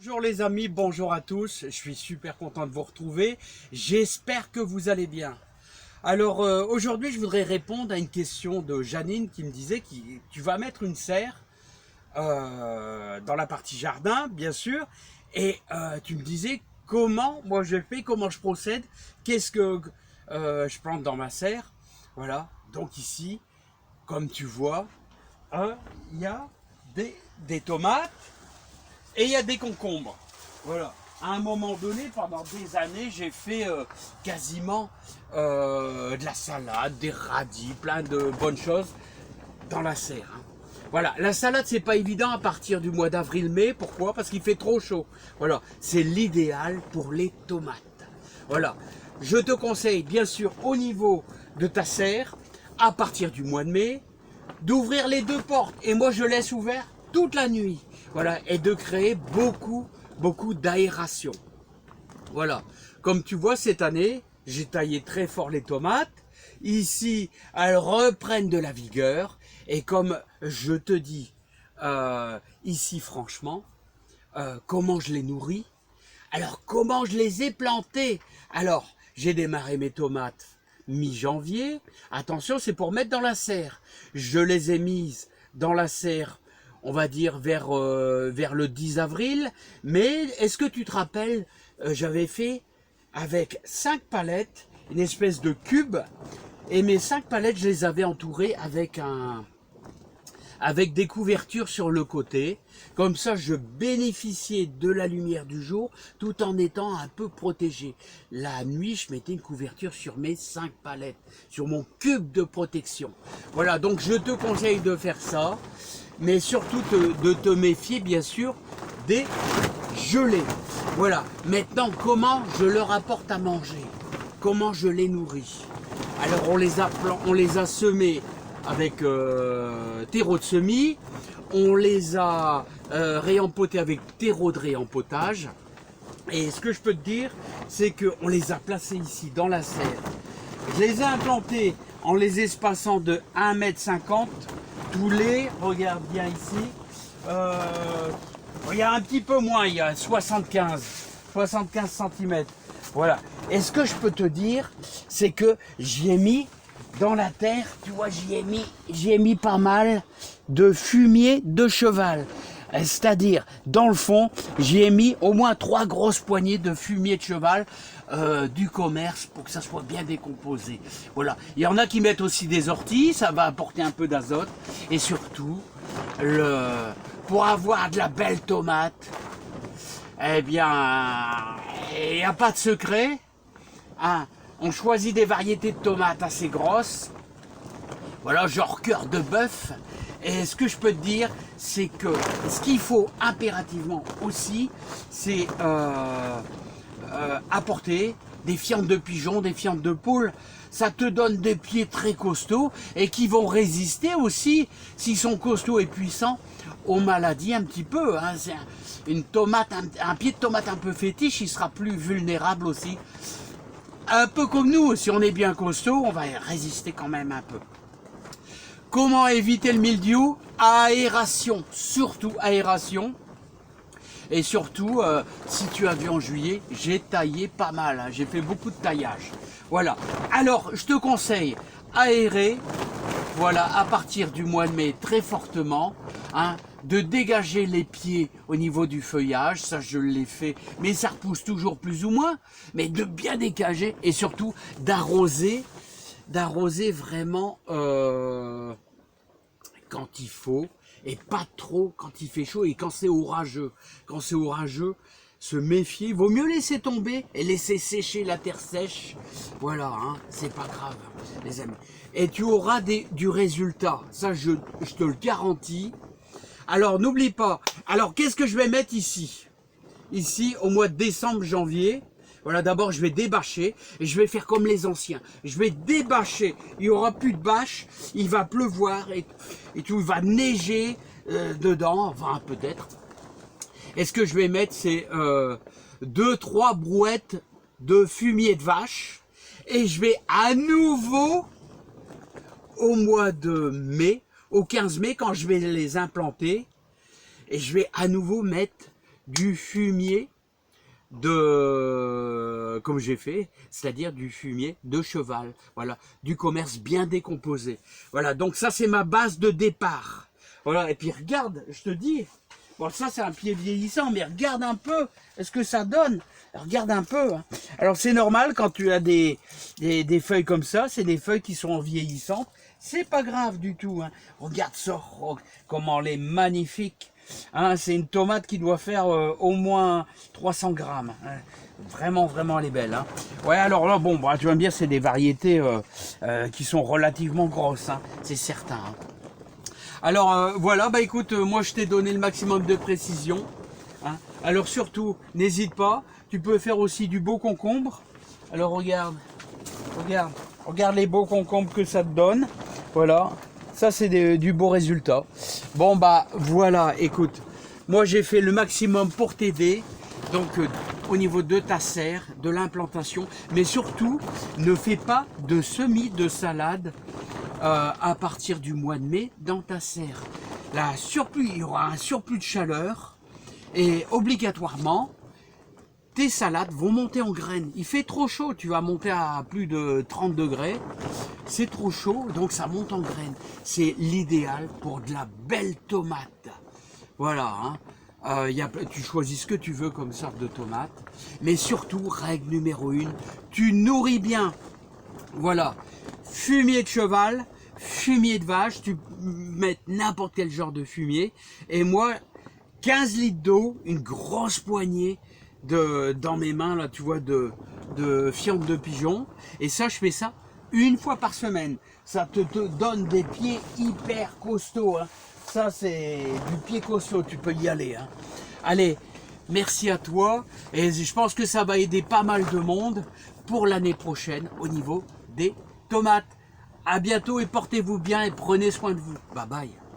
Bonjour les amis, bonjour à tous, je suis super content de vous retrouver, j'espère que vous allez bien. Alors aujourd'hui je voudrais répondre à une question de Janine qui me disait que tu vas mettre une serre dans la partie jardin bien sûr, et tu me disais comment moi je fais, comment je procède, qu'est-ce que je plante dans ma serre. Voilà, donc ici comme tu vois, il y a des tomates. Et il y a des concombres. Voilà. À un moment donné, pendant des années, j'ai fait quasiment de la salade, des radis, plein de bonnes choses dans la serre. Hein. Voilà. La salade, c'est pas évident à partir du mois d'avril-mai. Pourquoi? Parce qu'il fait trop chaud. Voilà. C'est l'idéal pour les tomates. Voilà. Je te conseille, bien sûr, au niveau de ta serre, à partir du mois de mai, d'ouvrir les deux portes. Et moi, je laisse ouvert toute la nuit. Voilà, et de créer beaucoup d'aération. Voilà, comme tu vois cette année, j'ai taillé très fort les tomates. Ici, elles reprennent de la vigueur. Et comme je te dis, ici franchement, comment je les nourris? Alors comment je les ai plantées? Alors, j'ai démarré mes tomates mi-janvier. Attention, c'est pour mettre dans la serre. Je les ai mises dans la serre, on va dire vers le 10 avril. Mais est-ce que tu te rappelles, j'avais fait avec 5 palettes, une espèce de cube. Et mes 5 palettes, je les avais entourées avec des couvertures sur le côté. Comme ça, je bénéficiais de la lumière du jour tout en étant un peu protégé. La nuit, je mettais une couverture sur mes 5 palettes, sur mon cube de protection. Voilà, donc je te conseille de faire ça, mais surtout de te méfier, bien sûr, des gelées. Voilà, maintenant, comment je leur apporte à manger? Comment je les nourris? Alors, on les a semés avec terreau de semis, on les a réempotés avec terreau de réempotage. Et ce que je peux te dire, c'est qu'on les a placés ici dans la serre. Je les ai implantés en les espaçant de 1,50 m tous les, regarde bien ici, il y a un petit peu moins, il y a 75 cm. Voilà. Et ce que je peux te dire, c'est que j'y ai mis dans la terre, tu vois, j'y ai mis pas mal de fumier de cheval. C'est-à-dire, dans le fond, j'y ai mis au moins 3 grosses poignées de fumier de cheval du commerce pour que ça soit bien décomposé. Voilà. Il y en a qui mettent aussi des orties, ça va apporter un peu d'azote. Et surtout, pour avoir de la belle tomate, eh bien, il n'y a pas de secret. Hein. On choisit des variétés de tomates assez grosses, voilà, genre cœur de bœuf. Et ce que je peux te dire, c'est que ce qu'il faut impérativement aussi, c'est apporter des fientes de pigeons, des fientes de poules. Ça te donne des pieds très costauds et qui vont résister aussi, s'ils sont costauds et puissants, aux maladies un petit peu. Hein. Une tomate, un pied de tomate un peu fétiche, il sera plus vulnérable aussi. Un peu comme nous, si on est bien costaud, on va résister quand même un peu. Comment éviter le mildiou? Aération, surtout aération. Et surtout, si tu as vu en juillet, j'ai taillé pas mal, hein, j'ai fait beaucoup de taillage. Voilà, alors je te conseille aérer, voilà, à partir du mois de mai très fortement, hein, de dégager les pieds au niveau du feuillage, ça je l'ai fait, mais ça repousse toujours plus ou moins, mais de bien dégager et surtout d'arroser vraiment quand il faut et pas trop quand il fait chaud et quand c'est orageux. Quand c'est orageux, se méfier, vaut mieux laisser tomber et laisser sécher la terre sèche. Voilà, hein, c'est pas grave, les amis. Et tu auras du résultat, ça je te le garantis. Alors n'oublie pas, alors qu'est-ce que je vais mettre ici? Ici, au mois de décembre, janvier, voilà, d'abord je vais débâcher et je vais faire comme les anciens. Je vais débâcher, il n'y aura plus de bâche, il va pleuvoir et tout, il va neiger dedans, enfin peut-être. Et ce que je vais mettre, c'est 2-3 brouettes de fumier de vache. Et je vais à nouveau, au mois de mai, au 15 mai, quand je vais les implanter, et je vais à nouveau mettre du fumier de, comme j'ai fait, c'est-à-dire du fumier de cheval, voilà, du commerce bien décomposé. Voilà, donc ça c'est ma base de départ. Voilà, et puis regarde, je te dis, bon ça c'est un pied vieillissant, mais regarde un peu, est-ce que ça donne? Regarde un peu. Hein. Alors c'est normal quand tu as des feuilles comme ça, c'est des feuilles qui sont vieillissantes, c'est pas grave du tout. Hein. Regarde ça, oh, comment elle est magnifique. Hein, c'est une tomate qui doit faire au moins 300 grammes. Hein. Vraiment, vraiment, elle est belle. Hein. Ouais, alors là, bon, bah, tu vas me dire, c'est des variétés qui sont relativement grosses, hein, c'est certain. Hein. Alors voilà, bah écoute, moi je t'ai donné le maximum de précision. Hein. Alors surtout, n'hésite pas, tu peux faire aussi du beau concombre. Alors regarde, regarde les beaux concombres que ça te donne. Voilà. Ça, c'est du beau résultat. Bon, bah, voilà, écoute. Moi, j'ai fait le maximum pour t'aider. Donc, au niveau de ta serre, de l'implantation. Mais surtout, ne fais pas de semis de salade à partir du mois de mai dans ta serre. Il y aura un surplus de chaleur. Et obligatoirement, tes salades vont monter en graines. Il fait trop chaud, tu vas monter à plus de 30 degrés. C'est trop chaud, donc ça monte en graines. C'est l'idéal pour de la belle tomate. Voilà, hein. Tu choisis ce que tu veux comme sorte de tomate. Mais surtout, règle numéro 1, tu nourris bien. Voilà, fumier de cheval, fumier de vache, tu mets n'importe quel genre de fumier. Et moi, 15 litres d'eau, une grosse poignée dans mes mains, là, tu vois, de fientes de pigeon. Et ça, je fais ça une fois par semaine. Ça te donne des pieds hyper costauds. Hein. Ça, c'est du pied costaud, tu peux y aller. Hein. Allez, merci à toi. Et je pense que ça va aider pas mal de monde pour l'année prochaine au niveau des tomates. À bientôt et portez-vous bien et prenez soin de vous. Bye bye.